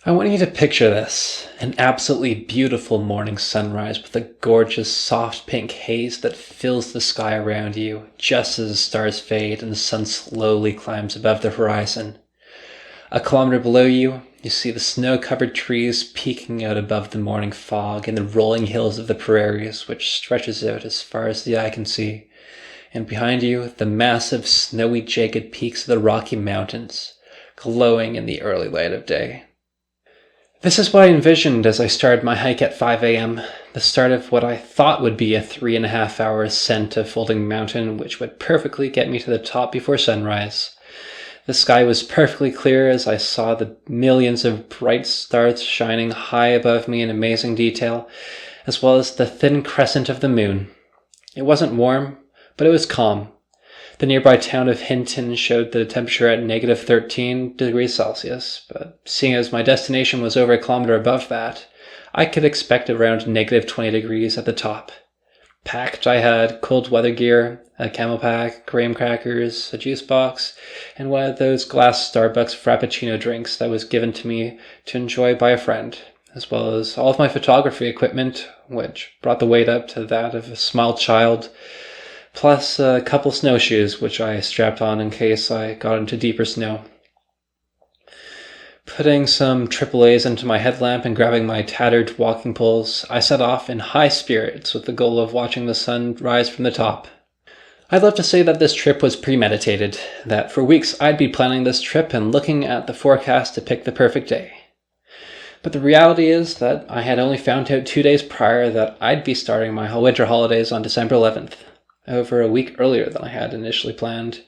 I want you to picture this, an absolutely beautiful morning sunrise with a gorgeous soft pink haze that fills the sky around you just as the stars fade and the sun slowly climbs above the horizon. A kilometer below you, you see the snow-covered trees peeking out above the morning fog and the rolling hills of the prairies, which stretches out as far as the eye can see. And behind you, the massive, snowy, jagged peaks of the Rocky Mountains, glowing in the early light of day. This is what I envisioned as I started my hike at 5 a.m., the start of what I thought would be a 3.5-hour ascent of Folding Mountain, which would perfectly get me to the top before sunrise. The sky was perfectly clear as I saw the millions of bright stars shining high above me in amazing detail, as well as the thin crescent of the moon. It wasn't warm, but it was calm. The nearby town of Hinton showed the temperature at negative 13 degrees Celsius, but seeing as my destination was over a kilometer above that, I could expect around negative 20 degrees at the top. Packed, I had cold weather gear, a camel pack, graham crackers, a juice box, and one of those glass Starbucks Frappuccino drinks that was given to me to enjoy by a friend, as well as all of my photography equipment, which brought the weight up to that of a small child, plus a couple snowshoes, which I strapped on in case I got into deeper snow. Putting some AAAs into my headlamp and grabbing my tattered walking poles, I set off in high spirits with the goal of watching the sun rise from the top. I'd love to say that this trip was premeditated, that for weeks I'd be planning this trip and looking at the forecast to pick the perfect day. But the reality is that I had only found out 2 days prior that I'd be starting my winter holidays on December 11th. Over a week earlier than I had initially planned.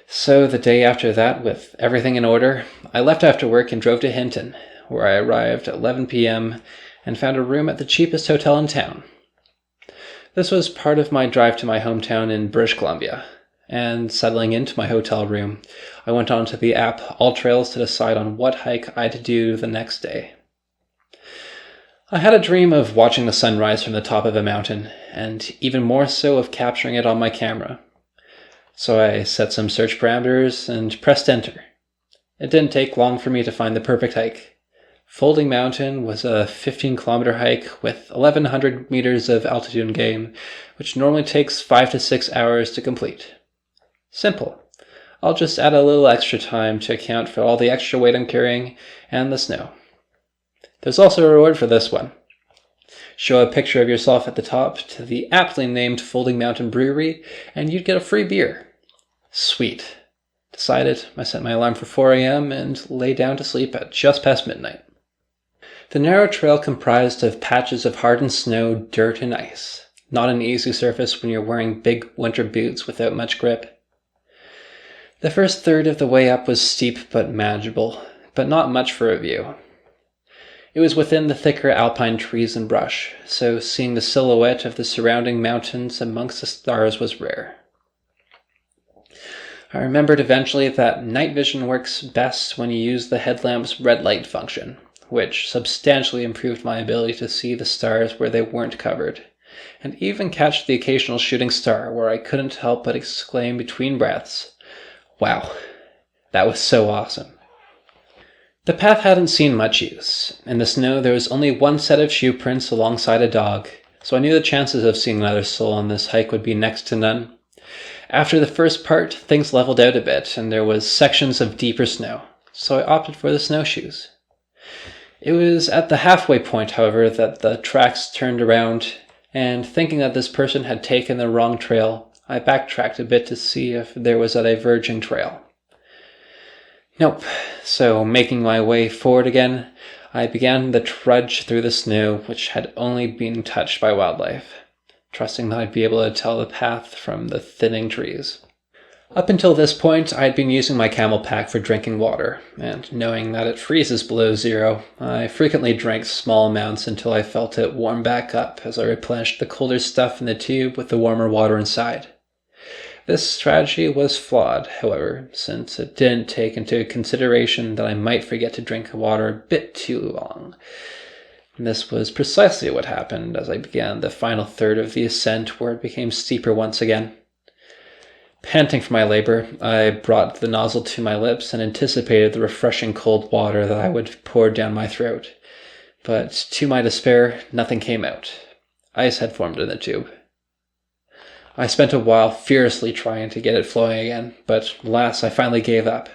So the day after that, with everything in order, I left after work and drove to Hinton, where I arrived at 11 p.m. and found a room at the cheapest hotel in town. This was part of my drive to my hometown in British Columbia, and settling into my hotel room, I went onto the app AllTrails to decide on what hike I'd do the next day. I had a dream of watching the sunrise from the top of a mountain, and even more so of capturing it on my camera. So I set some search parameters and pressed enter. It didn't take long for me to find the perfect hike. Folding Mountain was a 15-kilometer hike with 1,100 meters of altitude gain, which normally takes 5 to 6 hours to complete. Simple. I'll just add a little extra time to account for all the extra weight I'm carrying and the snow. There's also a reward for this one. Show a picture of yourself at the top to the aptly named Folding Mountain Brewery, and you'd get a free beer. Sweet. Decided, I set my alarm for 4 a.m. and lay down to sleep at just past midnight. The narrow trail comprised of patches of hardened snow, dirt, and ice. Not an easy surface when you're wearing big winter boots without much grip. The first third of the way up was steep but manageable, but not much for a view. It was within the thicker alpine trees and brush, so seeing the silhouette of the surrounding mountains amongst the stars was rare. I remembered eventually that night vision works best when you use the headlamp's red light function, which substantially improved my ability to see the stars where they weren't covered, and even catch the occasional shooting star where I couldn't help but exclaim between breaths, "Wow, that was so awesome." The path hadn't seen much use. In the snow, there was only one set of shoe prints alongside a dog, so I knew the chances of seeing another soul on this hike would be next to none. After the first part, things leveled out a bit, and there was sections of deeper snow, so I opted for the snowshoes. It was at the halfway point, however, that the tracks turned around, and thinking that this person had taken the wrong trail, I backtracked a bit to see if there was a diverging trail. Nope, so making my way forward again, I began the trudge through the snow, which had only been touched by wildlife, trusting that I'd be able to tell the path from the thinning trees. Up until this point, I had been using my camel pack for drinking water, and knowing that it freezes below zero, I frequently drank small amounts until I felt it warm back up as I replenished the colder stuff in the tube with the warmer water inside. This strategy was flawed, however, since it didn't take into consideration that I might forget to drink water a bit too long. This was precisely what happened as I began the final third of the ascent, where it became steeper once again. Panting for my labor, I brought the nozzle to my lips and anticipated the refreshing cold water that I would pour down my throat. But to my despair, nothing came out. Ice had formed in the tube. I spent a while furiously trying to get it flowing again, but alas, I finally gave up.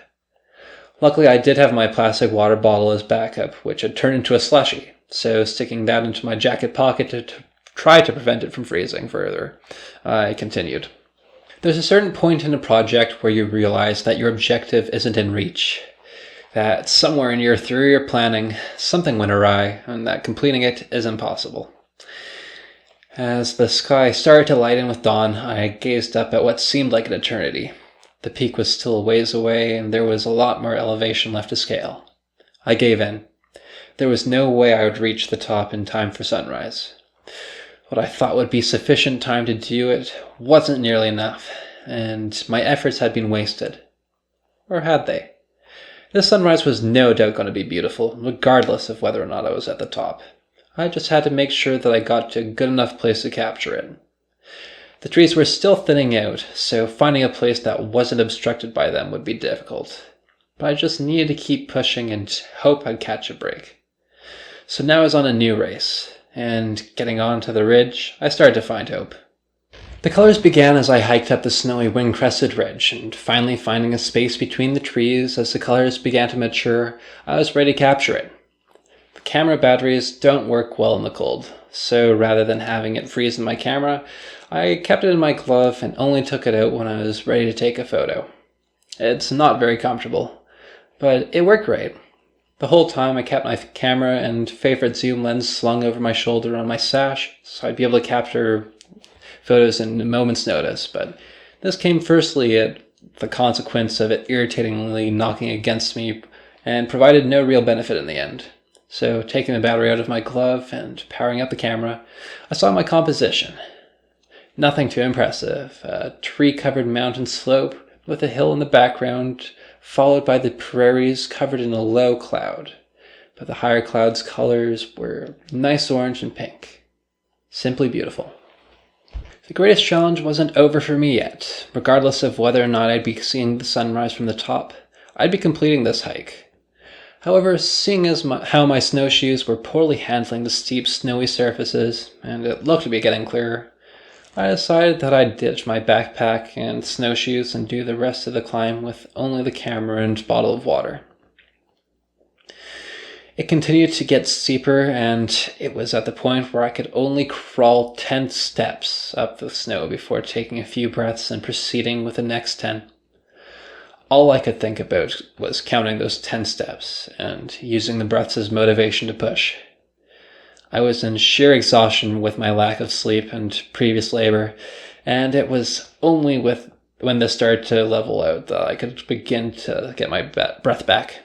Luckily, I did have my plastic water bottle as backup, which had turned into a slushie, so sticking that into my jacket pocket to try to prevent it from freezing further, I continued. There's a certain point in a project where you realize that your objective isn't in reach, that somewhere in your theory or planning, something went awry, and that completing it is impossible. As the sky started to lighten with dawn, I gazed up at what seemed like an eternity. The peak was still a ways away, and there was a lot more elevation left to scale. I gave in. There was no way I would reach the top in time for sunrise. What I thought would be sufficient time to do it wasn't nearly enough, and my efforts had been wasted. Or had they? The sunrise was no doubt going to be beautiful, regardless of whether or not I was at the top. I just had to make sure that I got to a good enough place to capture it. The trees were still thinning out, so finding a place that wasn't obstructed by them would be difficult. But I just needed to keep pushing and hope I'd catch a break. So now I was on a new race, and getting onto the ridge, I started to find hope. The colors began as I hiked up the snowy wind-crested ridge, and finally finding a space between the trees as the colors began to mature, I was ready to capture it. The camera batteries don't work well in the cold, so rather than having it freeze in my camera, I kept it in my glove and only took it out when I was ready to take a photo. It's not very comfortable, but it worked great. The whole time I kept my camera and favorite zoom lens slung over my shoulder on my sash, so I'd be able to capture photos in a moment's notice, but this came firstly at the consequence of it irritatingly knocking against me and provided no real benefit in the end. So taking the battery out of my glove and powering up the camera, I saw my composition. Nothing too impressive. A tree-covered mountain slope with a hill in the background, followed by the prairies covered in a low cloud. But the higher cloud's colors were nice orange and pink. Simply beautiful. The greatest challenge wasn't over for me yet. Regardless of whether or not I'd be seeing the sunrise from the top, I'd be completing this hike. However, seeing as how my snowshoes were poorly handling the steep, snowy surfaces, and it looked to be getting clearer, I decided that I'd ditch my backpack and snowshoes and do the rest of the climb with only the camera and bottle of water. It continued to get steeper, and it was at the point where I could only crawl 10 steps up the snow before taking a few breaths and proceeding with the next 10. All I could think about was counting those 10 steps and using the breaths as motivation to push. I was in sheer exhaustion with my lack of sleep and previous labor, and it was only when this started to level out that I could begin to get my breath back.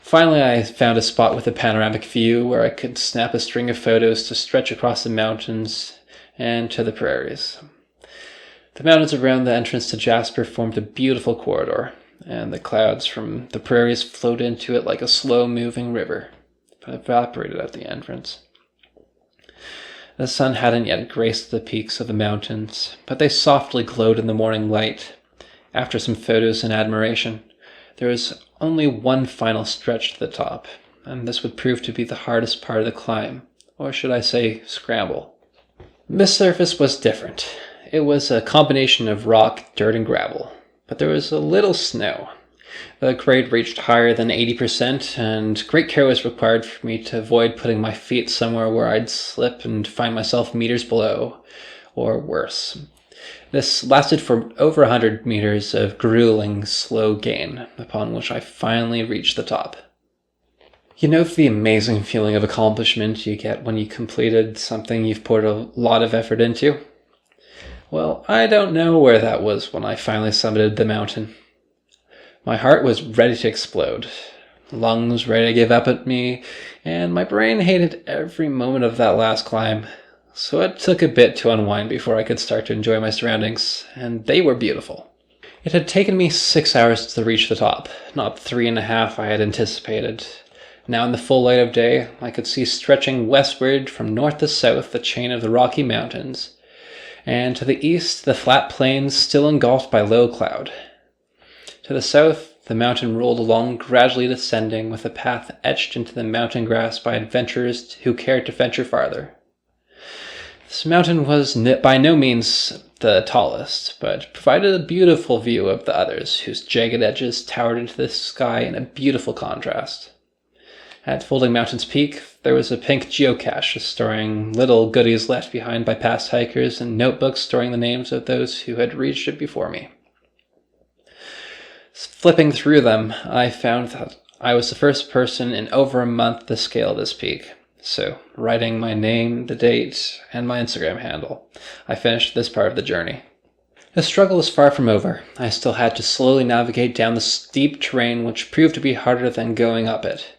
Finally, I found a spot with a panoramic view where I could snap a string of photos to stretch across the mountains and to the prairies. The mountains around the entrance to Jasper formed a beautiful corridor, and the clouds from the prairies flowed into it like a slow-moving river, but evaporated at the entrance. The sun hadn't yet graced the peaks of the mountains, but they softly glowed in the morning light. After some photos and admiration, there was only one final stretch to the top, and this would prove to be the hardest part of the climb, or should I say scramble. This surface was different. It was a combination of rock, dirt, and gravel, but there was a little snow. The grade reached higher than 80%, and great care was required for me to avoid putting my feet somewhere where I'd slip and find myself meters below, or worse. This lasted for over 100 meters of grueling, slow gain, upon which I finally reached the top. You know the amazing feeling of accomplishment you get when you completed something you've poured a lot of effort into? Well, I don't know where that was when I finally summited the mountain. My heart was ready to explode, lungs ready to give up at me, and my brain hated every moment of that last climb. So it took a bit to unwind before I could start to enjoy my surroundings, and they were beautiful. It had taken me 6 hours to reach the top, not 3.5 I had anticipated. Now in the full light of day, I could see stretching westward from north to south the chain of the Rocky Mountains, and to the east, the flat plains still engulfed by low cloud. To the south, the mountain rolled along, gradually descending, with a path etched into the mountain grass by adventurers who cared to venture farther. This mountain was by no means the tallest, but provided a beautiful view of the others, whose jagged edges towered into the sky in a beautiful contrast. At Folding Mountain's peak, there was a pink geocache storing little goodies left behind by past hikers and notebooks storing the names of those who had reached it before me. Flipping through them, I found that I was the first person in over a month to scale this peak. So, writing my name, the date, and my Instagram handle, I finished this part of the journey. The struggle was far from over. I still had to slowly navigate down the steep terrain, which proved to be harder than going up it.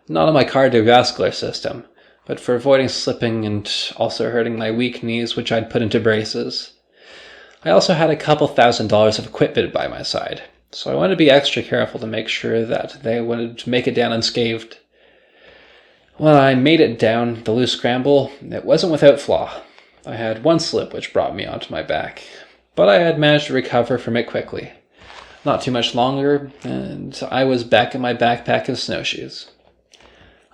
Not on my cardiovascular system, but for avoiding slipping and also hurting my weak knees, which I'd put into braces. I also had a couple $1,000s of equipment by my side, so I wanted to be extra careful to make sure that they would make it down unscathed. When I made it down the loose scramble, it wasn't without flaw. I had one slip which brought me onto my back, but I had managed to recover from it quickly. Not too much longer, and I was back in my backpack and snowshoes.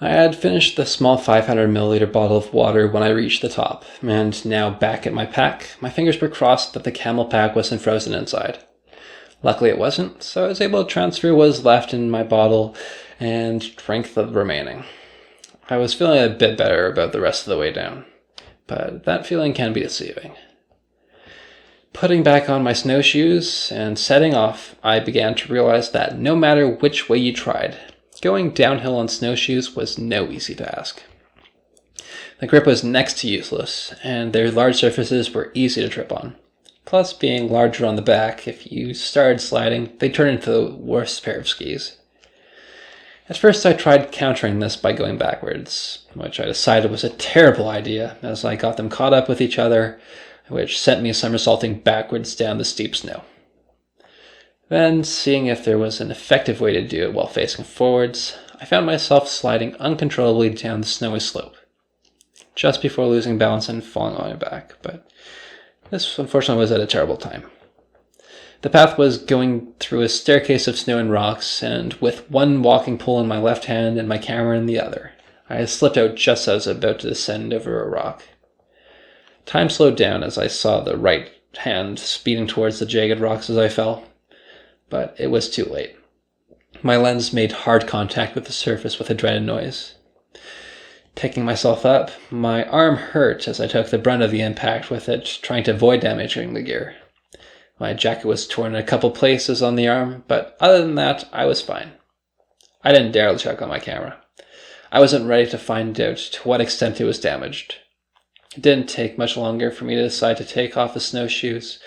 I had finished the small 500ml bottle of water when I reached the top, and now back at my pack, my fingers were crossed that the camel pack wasn't frozen inside. Luckily it wasn't, so I was able to transfer what was left in my bottle and drink the remaining. I was feeling a bit better about the rest of the way down, but that feeling can be deceiving. Putting back on my snowshoes and setting off, I began to realize that no matter which way you tried, going downhill on snowshoes was no easy task. The grip was next to useless, and their large surfaces were easy to trip on. Plus, being larger on the back, if you started sliding, they turned into the worst pair of skis. At first I tried countering this by going backwards, which I decided was a terrible idea as I got them caught up with each other, which sent me somersaulting backwards down the steep snow. Then, seeing if there was an effective way to do it while facing forwards, I found myself sliding uncontrollably down the snowy slope, just before losing balance and falling on my back, but this unfortunately was at a terrible time. The path was going through a staircase of snow and rocks, and with one walking pole in my left hand and my camera in the other, I had slipped out just as I was about to descend over a rock. Time slowed down as I saw the right hand speeding towards the jagged rocks as I fell, but it was too late. My lens made hard contact with the surface with a dreaded noise. Picking myself up, my arm hurt as I took the brunt of the impact with it, trying to avoid damaging the gear. My jacket was torn in a couple places on the arm, but other than that, I was fine. I didn't dare check on my camera. I wasn't ready to find out to what extent it was damaged. It didn't take much longer for me to decide to take off the snowshoes.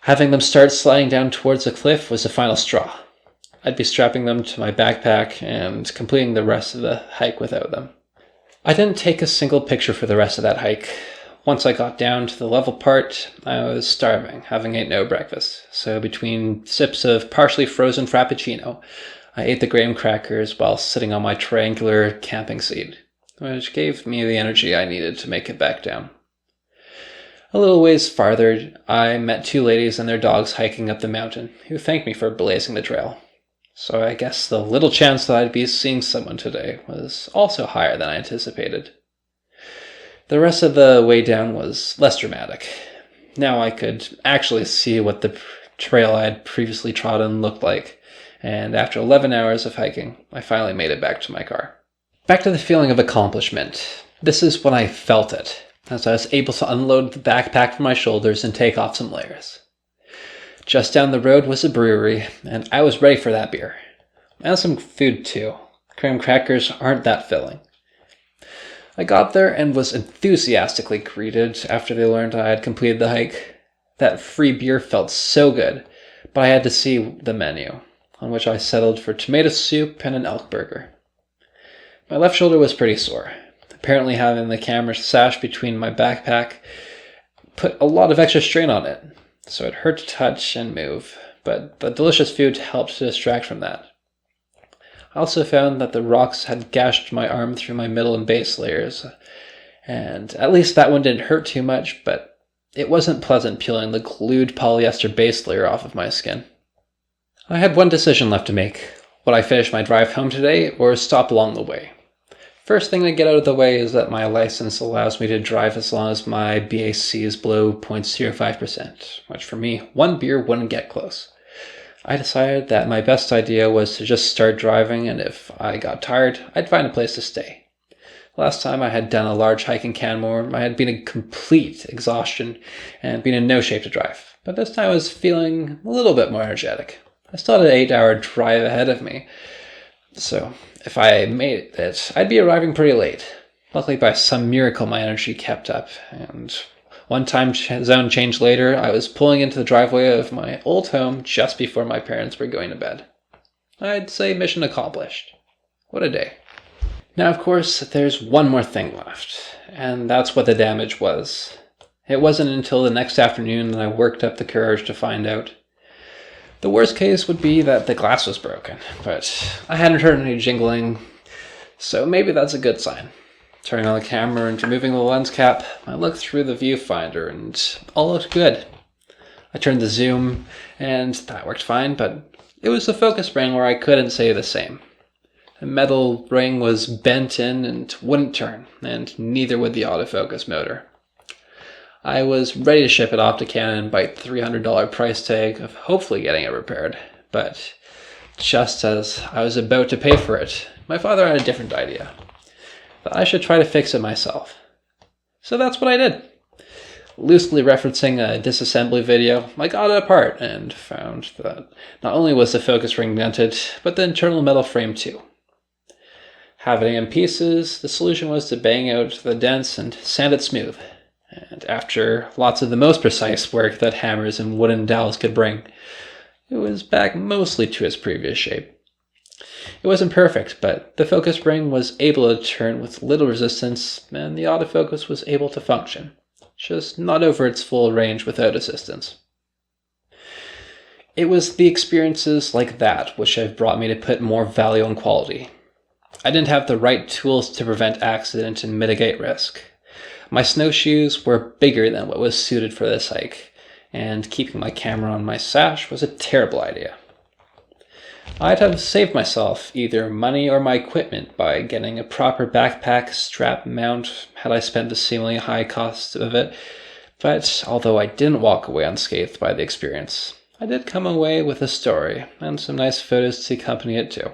Having them start sliding down towards the cliff was the final straw. I'd be strapping them to my backpack and completing the rest of the hike without them. I didn't take a single picture for the rest of that hike. Once I got down to the level part, I was starving, having ate no breakfast, so between sips of partially frozen frappuccino, I ate the graham crackers while sitting on my triangular camping seat, which gave me the energy I needed to make it back down. A little ways farther, I met two ladies and their dogs hiking up the mountain, who thanked me for blazing the trail. So I guess the little chance that I'd be seeing someone today was also higher than I anticipated. The rest of the way down was less dramatic. Now I could actually see what the trail I had previously trodden looked like, and after 11 hours of hiking, I finally made it back to my car. Back to the feeling of accomplishment. This is when I felt it, as I was able to unload the backpack from my shoulders and take off some layers. Just down the road was a brewery, and I was ready for that beer. And some food too. Graham crackers aren't that filling. I got there and was enthusiastically greeted after they learned I had completed the hike. That free beer felt so good, but I had to see the menu, on which I settled for tomato soup and an elk burger. My left shoulder was pretty sore. Apparently having the camera sashed between my backpack put a lot of extra strain on it, so it hurt to touch and move, but the delicious food helped to distract from that. I also found that the rocks had gashed my arm through my middle and base layers, and at least that one didn't hurt too much, but It wasn't pleasant peeling the glued polyester base layer off of my skin. I had one decision left to make. Would I finish my drive home today or stop along the way? First thing to get out of the way is that my license allows me to drive as long as my BAC is below 0.05%, which for me, one beer wouldn't get close. I decided that my best idea was to just start driving, and if I got tired, I'd find a place to stay. Last time I had done a large hike in Canmore, I had been in complete exhaustion and been in no shape to drive, but this time I was feeling a little bit more energetic. I still had an 8-hour drive ahead of me, so if I made it, I'd be arriving pretty late. Luckily, by some miracle, my energy kept up, and one time zone change later, I was pulling into the driveway of my old home just before my parents were going to bed. I'd say mission accomplished. What a day. Now, of course, there's one more thing left, and that's what the damage was. It wasn't until the next afternoon that I worked up the courage to find out. The worst case would be that the glass was broken, but I hadn't heard any jingling, so maybe that's a good sign. Turning on the camera and removing the lens cap, I looked through the viewfinder and all looked good. I turned the zoom, and that worked fine, but it was the focus ring where I couldn't say the same. The metal ring was bent in and wouldn't turn, and neither would the autofocus motor. I was ready to ship it off to Canada and bite the $300 price tag of hopefully getting it repaired, but just as I was about to pay for it, my father had a different idea. That I should try to fix it myself. So that's what I did. Loosely referencing a disassembly video, I got it apart and found that not only was the focus ring dented, but the internal metal frame too. Having it in pieces, the solution was to bang out the dents and sand it smooth. And after lots of the most precise work that hammers and wooden dowels could bring, it was back mostly to its previous shape. It wasn't perfect, but the focus ring was able to turn with little resistance, and the autofocus was able to function, just not over its full range without assistance. It was the experiences like that which have brought me to put more value on quality. I didn't have the right tools to prevent accident and mitigate risk. My snowshoes were bigger than what was suited for this hike, and keeping my camera on my sash was a terrible idea. I'd have saved myself either money or my equipment by getting a proper backpack strap mount had I spent the seemingly high cost of it, but although I didn't walk away unscathed by the experience, I did come away with a story and some nice photos to accompany it too.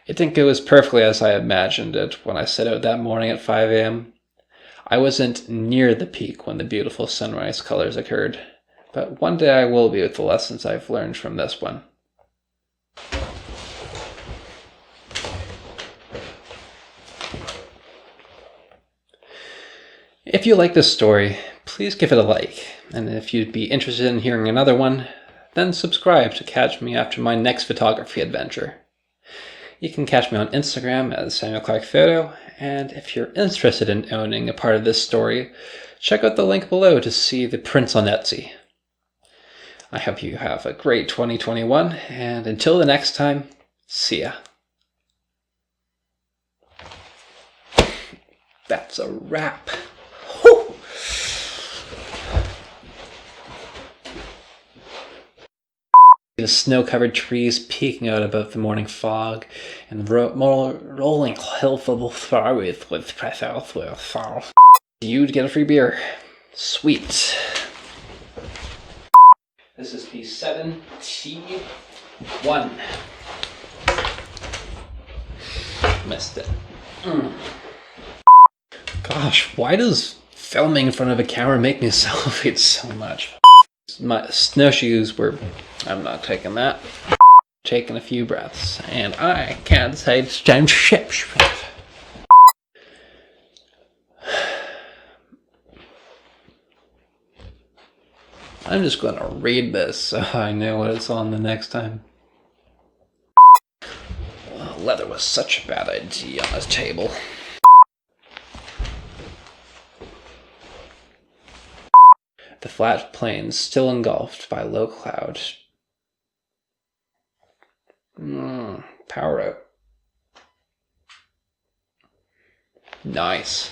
It didn't go as perfectly as I imagined it when I set out that morning at 5 a.m. I wasn't near the peak when the beautiful sunrise colors occurred, but one day I will be with the lessons I've learned from this one. If you like this story, please give it a like, and if you'd be interested in hearing another one, then subscribe to catch me after my next photography adventure. You can catch me on Instagram as Samuel Clark Photo, and if you're interested in owning a part of this story, check out the link below to see the prints on Etsy. I hope you have a great 2021, and until the next time, see ya. That's a wrap. Whew. The snow-covered trees peeking out above the morning fog, and the rolling hill full with pressure. You'd get a free beer. Sweet. This is piece 7T1. Missed it. Gosh, why does filming in front of a camera make me salivate so much? My snowshoes were... I'm not taking that. Taking a few breaths, and I can't say it's time ship. I'm just going to read this so I know what it's on the next time. Well, leather was such a bad idea on this table. The flat plains still engulfed by low cloud. Power out. Nice.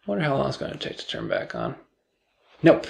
Wonder how long it's going to take to turn back on. Nope.